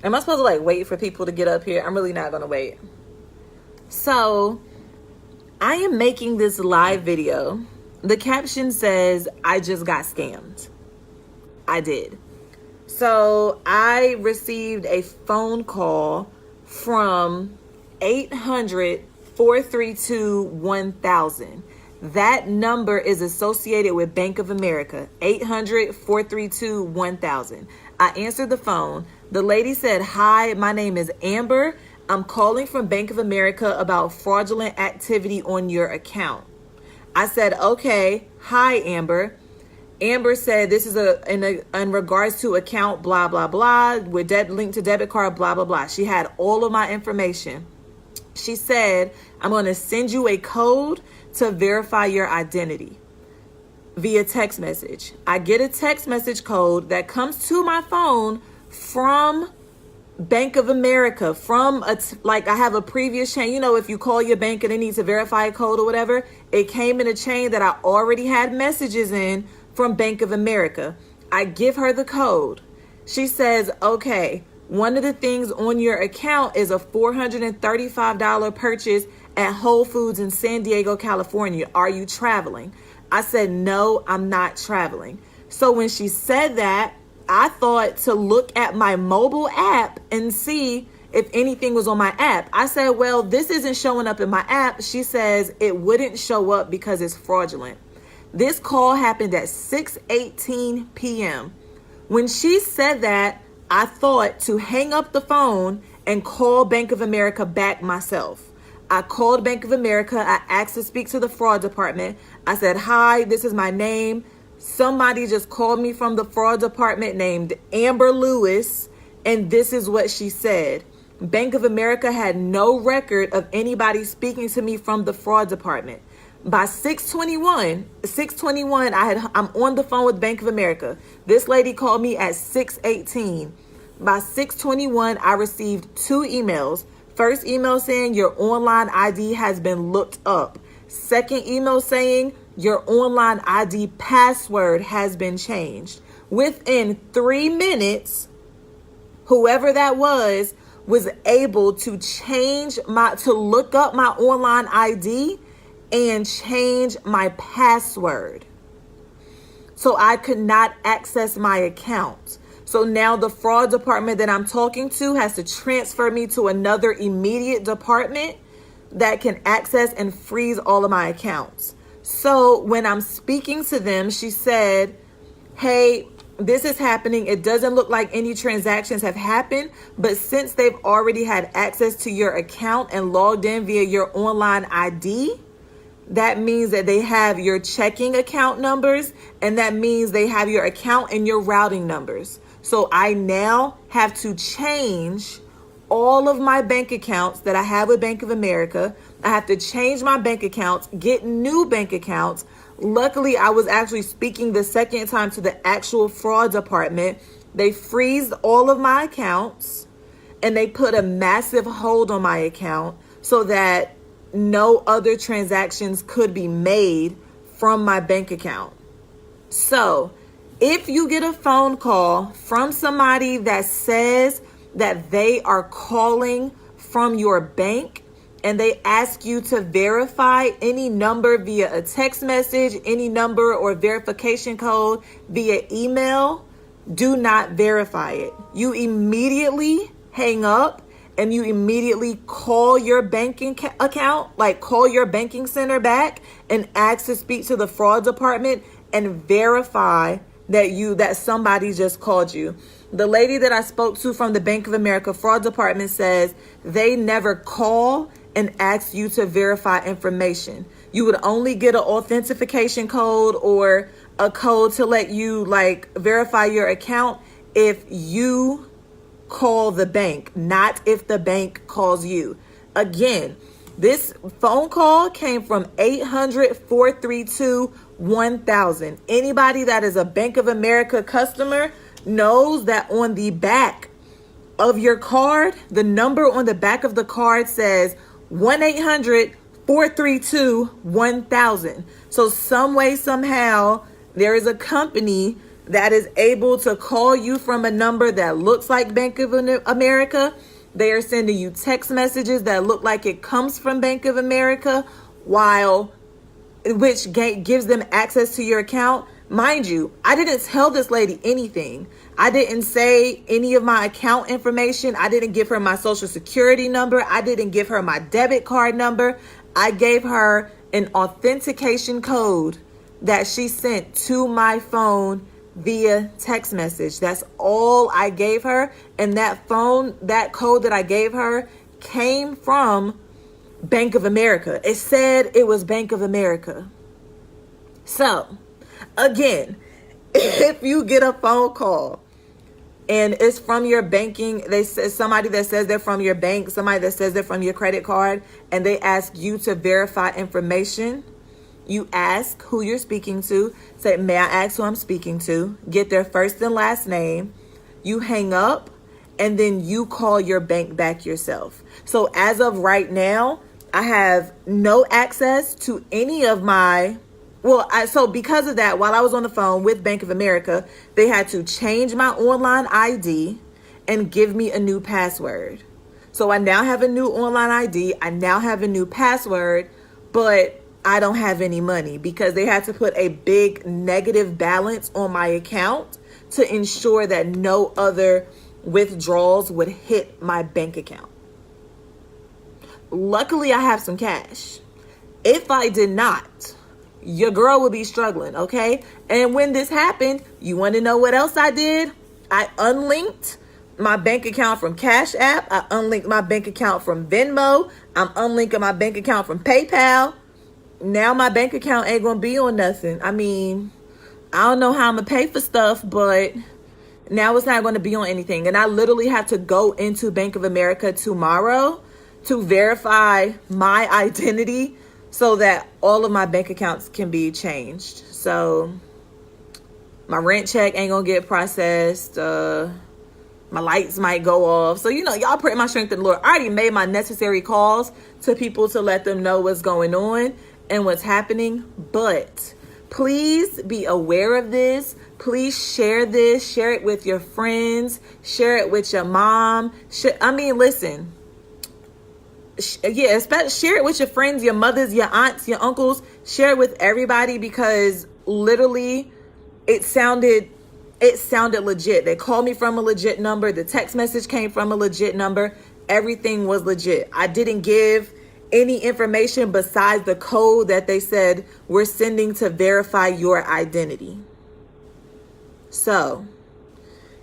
Am I supposed to like wait for people to get up here? I'm really not gonna wait. So I am making this live video. The caption says, I just got scammed. I did. So I received a phone call from 800-432-1000. That number is associated with Bank of America. 800-432-1000. I answered the phone. The lady said, hi, my name is Amber. I'm calling from Bank of America about fraudulent activity on your account. I said, okay. Hi, Amber. Amber said, this is in regards to account, blah, blah, blah, with link to debit card, blah, blah, blah. She had all of my information. She said, I'm going to send you a code to verify your identity via text message. I get a text message code that comes to my phone from Bank of America, like I have a previous chain. You know, if you call your bank and they need to verify a code or whatever, it came in a chain that I already had messages in from Bank of America. I give her the code. She says, okay, one of the things on your account is a $435 purchase at Whole Foods in San Diego, California. Are you traveling? I said, no, I'm not traveling. So when she said that, I thought to look at my mobile app and see if anything was on my app. I said, well, this isn't showing up in my app. She says it wouldn't show up because it's fraudulent. This call happened at 6:18 p.m. When she said that, I thought to hang up the phone and call Bank of America back myself. I called Bank of America. I asked to speak to the fraud department. I said, hi, this is my name. Somebody just called me from the fraud department named Amber Lewis, and this is what she said. Bank of America had no record of anybody speaking to me from the fraud department. By 6:21, I'm on the phone with Bank of America. This lady called me at 6:18. By 6:21, I received 2 emails. First email saying your online ID has been looked up. Second email saying your online ID password has been changed. Within 3 minutes, whoever that was able to look up my online ID and change my password. So I could not access my account. So now the fraud department that I'm talking to has to transfer me to another immediate department that can access and freeze all of my accounts. So when I'm speaking to them, she said, hey, this is happening. It doesn't look like any transactions have happened, but since they've already had access to your account and logged in via your online ID, that means that they have your checking account numbers, and that means they have your account and your routing numbers. So I now have to change all of my bank accounts that I have with Bank of America. I have to change my bank accounts, get new bank accounts. Luckily, I was actually speaking the second time to the actual fraud department. They freezed all of my accounts and they put a massive hold on my account so that no other transactions could be made from my bank account. So if you get a phone call from somebody that says that they are calling from your bank and they ask you to verify any number via a text message, any number or verification code via email, do not verify it. You immediately hang up and you immediately call your banking account, like call your banking center back and ask to speak to the fraud department and verify that somebody just called you. The lady that I spoke to from the Bank of America fraud department says they never call and ask you to verify information. You would only get an authentication code or a code to let you verify your account if you call the bank, not if the bank calls you. Again, this phone call came from 800-432-1000. Anybody that is a Bank of America customer knows that on the back of your card, the number on the back of the card says 1-800-432-1000. So some way, somehow, there is a company that is able to call you from a number that looks like Bank of America. They are sending you text messages that look like it comes from Bank of America, which gives them access to your account. Mind you, I didn't tell this lady anything. I didn't say any of my account information. I didn't give her my social security number. I didn't give her my debit card number. I gave her an authentication code that she sent to my phone via text message. That's all I gave her. And that code that I gave her came from Bank of America. It said it was Bank of America. So, again, if you get a phone call and it's from your banking, they say somebody that says they're from your bank, somebody that says they're from your credit card, and they ask you to verify information, you ask who you're speaking to. Say, may I ask who I'm speaking to? Get their first and last name. You hang up, and then you call your bank back yourself. So as of right now, I have no access to any of my... So because of that, while I was on the phone with Bank of America, they had to change my online ID and give me a new password. So I now have a new online ID. I now have a new password, but I don't have any money because they had to put a big negative balance on my account to ensure that no other withdrawals would hit my bank account. Luckily, I have some cash. If I did not, your girl would be struggling, okay? And when this happened, you want to know what else I did? I unlinked my bank account from Cash App. I unlinked my bank account from Venmo. I'm unlinking my bank account from PayPal. Now my bank account ain't gonna be on nothing. I mean, I don't know how I'm gonna pay for stuff, but now it's not gonna be on anything. And I literally have to go into Bank of America tomorrow to verify my identity so that all of my bank accounts can be changed. So my rent check ain't gonna get processed. My lights might go off. So, y'all pray my strength in the Lord. I already made my necessary calls to people to let them know what's going on and what's happening. But please be aware of this. Please share this. Share it with your friends. Share it with your mom. Listen. Share it with your friends, your mothers, your aunts, your uncles. Share it with everybody because literally it sounded legit. They called me from a legit number. The text message came from a legit number. Everything was legit. I didn't give any information besides the code that they said we're sending to verify your identity. So,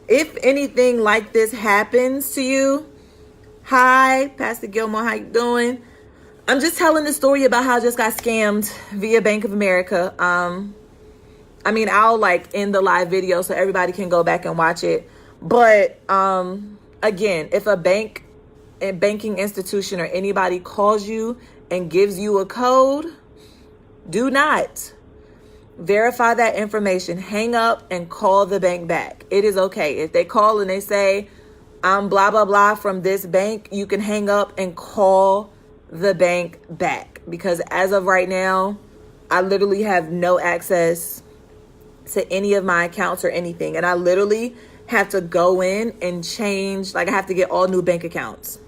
if anything like this happens to you, hi, Pastor Gilmore, how you doing? I'm just telling the story about how I just got scammed via Bank of America. I'll end the live video so everybody can go back and watch it. But again, if a banking institution or anybody calls you and gives you a code, do not verify that information. Hang up and call the bank back. It is okay. If they call and they say, I'm blah, blah, blah from this bank, you can hang up and call the bank back. Because as of right now, I literally have no access to any of my accounts or anything. And I literally have to go in and change. I have to get all new bank accounts.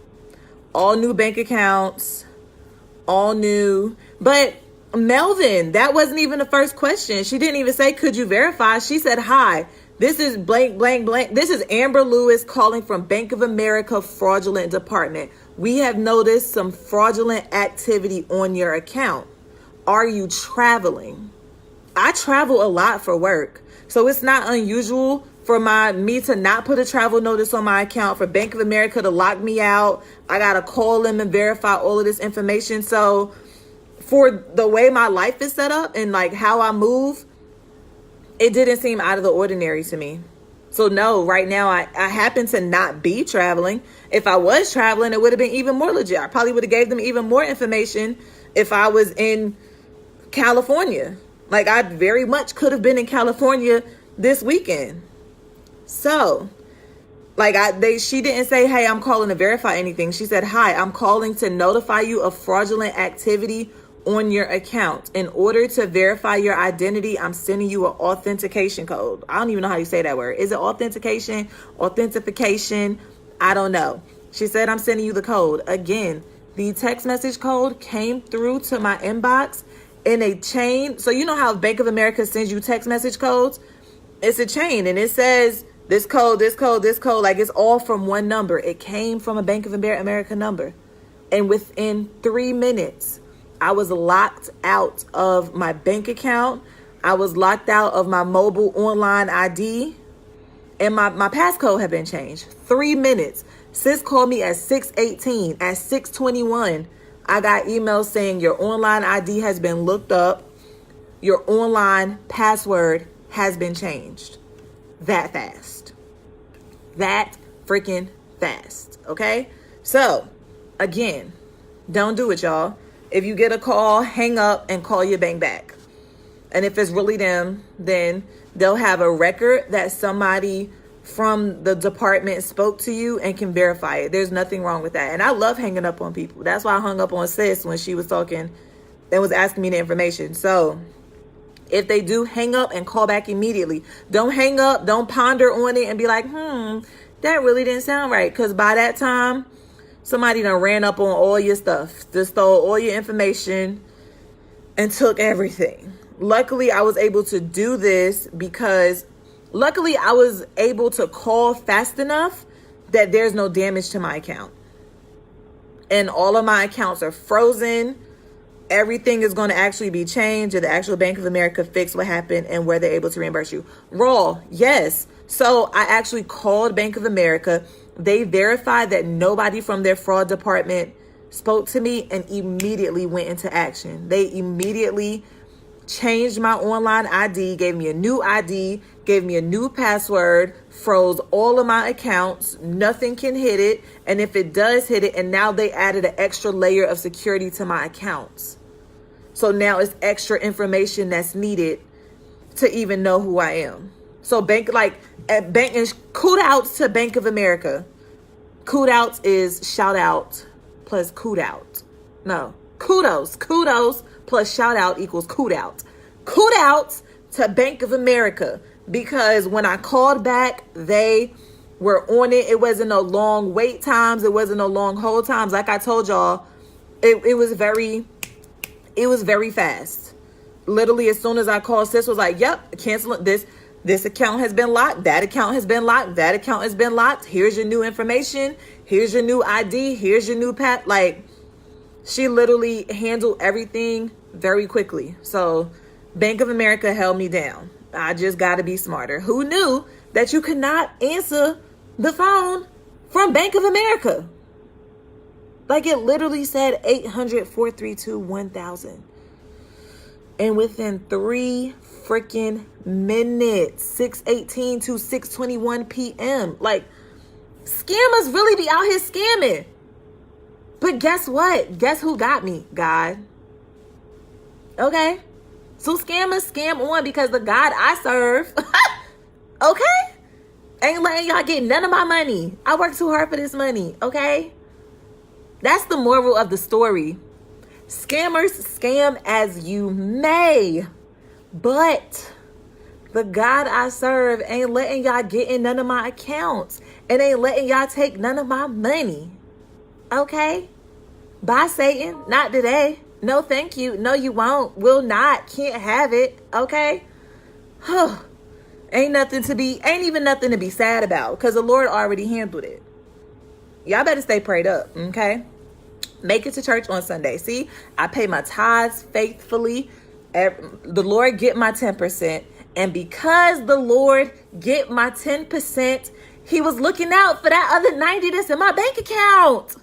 All new bank accounts. All new. But Melvin, that wasn't even the first question. She didn't even say, could you verify? She said, hi. This is blank, blank, blank. This is Amber Lewis calling from Bank of America fraudulent department. We have noticed some fraudulent activity on your account. Are you traveling? I travel a lot for work, so it's not unusual for me to not put a travel notice on my account, for Bank of America to lock me out. I got to call them and verify all of this information. So for the way my life is set up and how I move, it didn't seem out of the ordinary to me. So no, right now I happen to not be traveling. If I was traveling, it would have been even more legit. I probably would have gave them even more information if I was in California. I very much could have been in California this weekend. So, she didn't say, hey, I'm calling to verify anything. She said, hi, I'm calling to notify you of fraudulent activity on your account. In order to verify your identity, I'm sending you an authentication code. I don't even know how you say that word. Is it authentication? Authentication? I don't know. She said, I'm sending you the code. Again, the text message code came through to my inbox in a chain. So you know how Bank of America sends you text message codes? It's a chain, and it says this code, this code, this code. Like, it's all from one number. It came from a Bank of America number. And within 3 minutes, I was locked out of my bank account. I was locked out of my mobile online ID. And my passcode had been changed. 3 minutes. Sis called me at 6:18. At 6:21, I got emails saying your online ID has been looked up. Your online password has been changed. That fast. That freaking fast. Okay? So, again, don't do it, y'all. If you get a call, hang up and call your bank back. And if it's really them, then they'll have a record that somebody from the department spoke to you and can verify it. There's nothing wrong with that. And I love hanging up on people. That's why I hung up on sis when she was talking and was asking me the information. So if they do, hang up and call back immediately. Don't hang up. Don't ponder on it and be like, that really didn't sound right. Because by that time, somebody done ran up on all your stuff, just stole all your information and took everything. Luckily, I was able to do this because luckily I was able to call fast enough that there's no damage to my account. And all of my accounts are frozen. Everything is going to actually be changed, and the actual Bank of America fixed what happened and where they're able to reimburse you. Raw, yes. So I actually called Bank of America. They verified that nobody from their fraud department spoke to me and immediately went into action. They immediately changed my online ID, gave me a new ID, gave me a new password, froze all of my accounts. Nothing can hit it. And if it does hit it, and now they added an extra layer of security to my accounts. So now it's extra information that's needed to even know who I am. So kudos to Bank of America. Kudos is shout out plus kudos. No, kudos plus shout out equals kudos. Kudos to Bank of America, because when I called back, they were on it. It wasn't no long wait times. It wasn't no long hold times. Like I told y'all, it was very fast. Literally, as soon as I called, sis was like, yep, cancel this. This account has been locked. That account has been locked. That account has been locked. Here's your new information. Here's your new ID. Here's your new pat. Like, she literally handled everything very quickly. So Bank of America held me down. I just got to be smarter. Who knew that you could not answer the phone from Bank of America? Like, it literally said 800-432-1000. And within 3 freaking minutes, 6:18 to 6:21 p.m. Like, scammers really be out here scamming. But guess what? Guess who got me? God. Okay? So scammers scam on because the God I serve, okay, ain't letting y'all get none of my money. I work too hard for this money, okay? That's the moral of the story. Scammers scam as you may, but the God I serve ain't letting y'all get in none of my accounts and ain't letting y'all take none of my money. Okay? Bye, Satan. Not today. No, thank you. No, you won't. Will not. Can't have it. Okay? Ain't even nothing to be sad about, because the Lord already handled it. Y'all better stay prayed up, okay? Make it to church on Sunday. See, I pay my tithes faithfully. The Lord get my 10%. And because the Lord get my 10%, he was looking out for that other 90 that's in my bank account.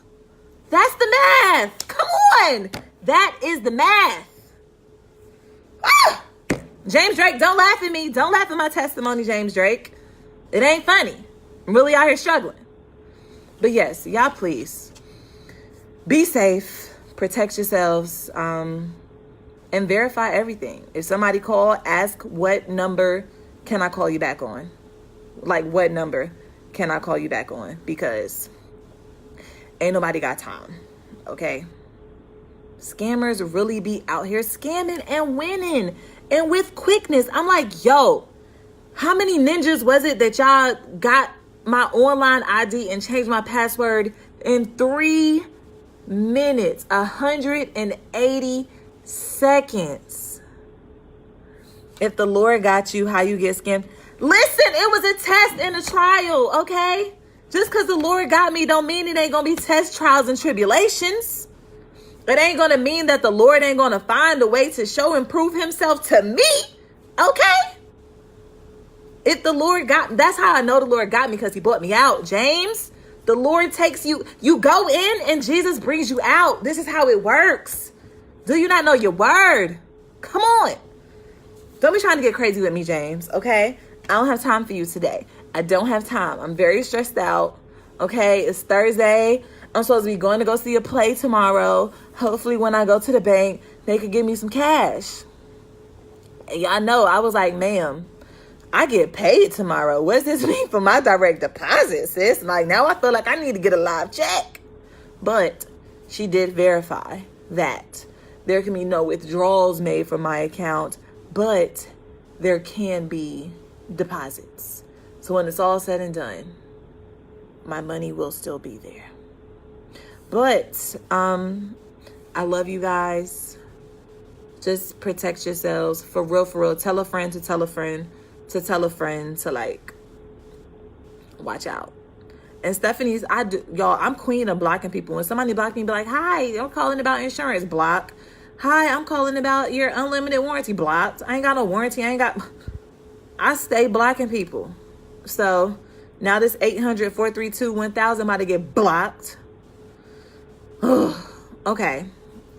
That's the math. Come on. That is the math. Ah! James Drake, don't laugh at me. Don't laugh at my testimony, James Drake. It ain't funny. I'm really out here struggling. But yes, y'all please be safe, protect yourselves, and verify everything. If somebody call, ask what number can I call you back on? Like, what number can I call you back on? Because ain't nobody got time, okay? Scammers really be out here scamming and winning, and with quickness. I'm like, yo, how many ninjas was it that y'all got my online ID and changed my password in 3 minutes, 180 seconds? If the Lord got you, how you get scammed? Listen, it was a test and a trial, okay? Just because the Lord got me don't mean it ain't going to be test, trials, and tribulations. It ain't going to mean that the Lord ain't going to find a way to show and prove himself to me, okay? If the Lord that's how I know the Lord got me, because he brought me out, James. The Lord takes you go in and Jesus brings you out. This is how it works. Do you not know your word? Come on. Don't be trying to get crazy with me, James, okay? I don't have time for you today. I don't have time. I'm very stressed out, okay? It's Thursday. I'm supposed to be going to go see a play tomorrow. Hopefully when I go to the bank, they could give me some cash. And y'all know, I was like, ma'am, I get paid tomorrow. What's this mean for my direct deposit, sis? Like, now I feel like I need to get a live check. But she did verify that there can be no withdrawals made from my account, but there can be deposits. So when it's all said and done, my money will still be there. But I love you guys. Just protect yourselves. For real, for real. Tell a friend to tell a friend to tell a friend to, like, watch out. And Stephanie's, y'all, I'm queen of blocking people. When somebody block me, be like, hi, I'm calling about insurance, block. Hi, I'm calling about your unlimited warranty, blocked. I ain't got no warranty. I stay blocking people. So now this 800-432-1000 about to get blocked. Okay,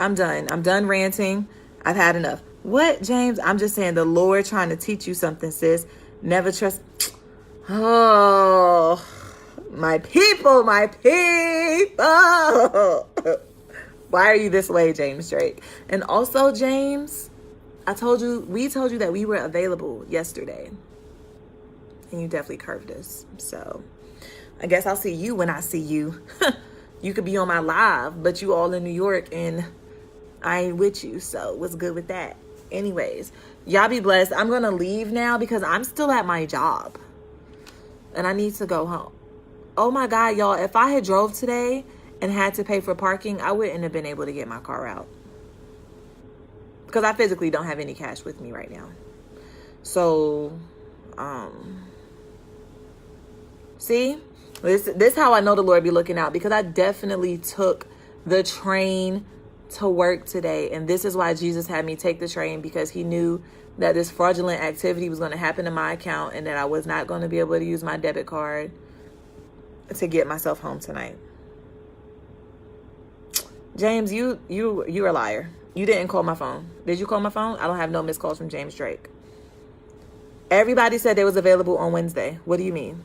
I'm done. I'm done ranting. I've had enough. What, James? I'm just saying the Lord trying to teach you something, sis. Never trust. Oh, my people, my people. Why are you this way, James Drake? And also, James, we told you that we were available yesterday. And you definitely curved us. So I guess I'll see you when I see you. You could be on my live, but you all in New York and I ain't with you. So what's good with that? Anyways, y'all be blessed. I'm going to leave now because I'm still at my job and I need to go home. Oh my God, y'all. If I had drove today and had to pay for parking, I wouldn't have been able to get my car out because I physically don't have any cash with me right now. So, see, this how I know the Lord be looking out, because I definitely took the train to work today. And this is why Jesus had me take the train, because he knew that this fraudulent activity was going to happen in my account and that I was not going to be able to use my debit card to get myself home tonight. James, you're a liar. You didn't call my phone. Did you call my phone? I don't have no missed calls from James Drake. Everybody said they was available on Wednesday. What do you mean?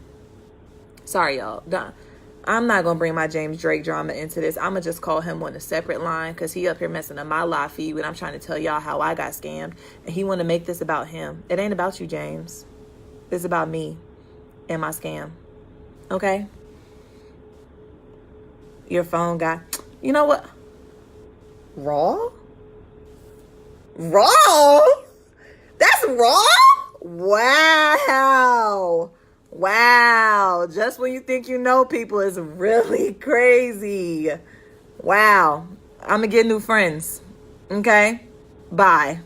Sorry, y'all. I'm not going to bring my James Drake drama into this. I'm going to just call him on a separate line because he up here messing up my live feed when I'm trying to tell y'all how I got scammed. And he want to make this about him. It ain't about you, James. It's about me and my scam. Okay? Your phone guy. You know what? Raw? Raw? That's raw? Wow. Wow. Just when you think you know people is really crazy. Wow. I'm going to get new friends. Okay? Bye.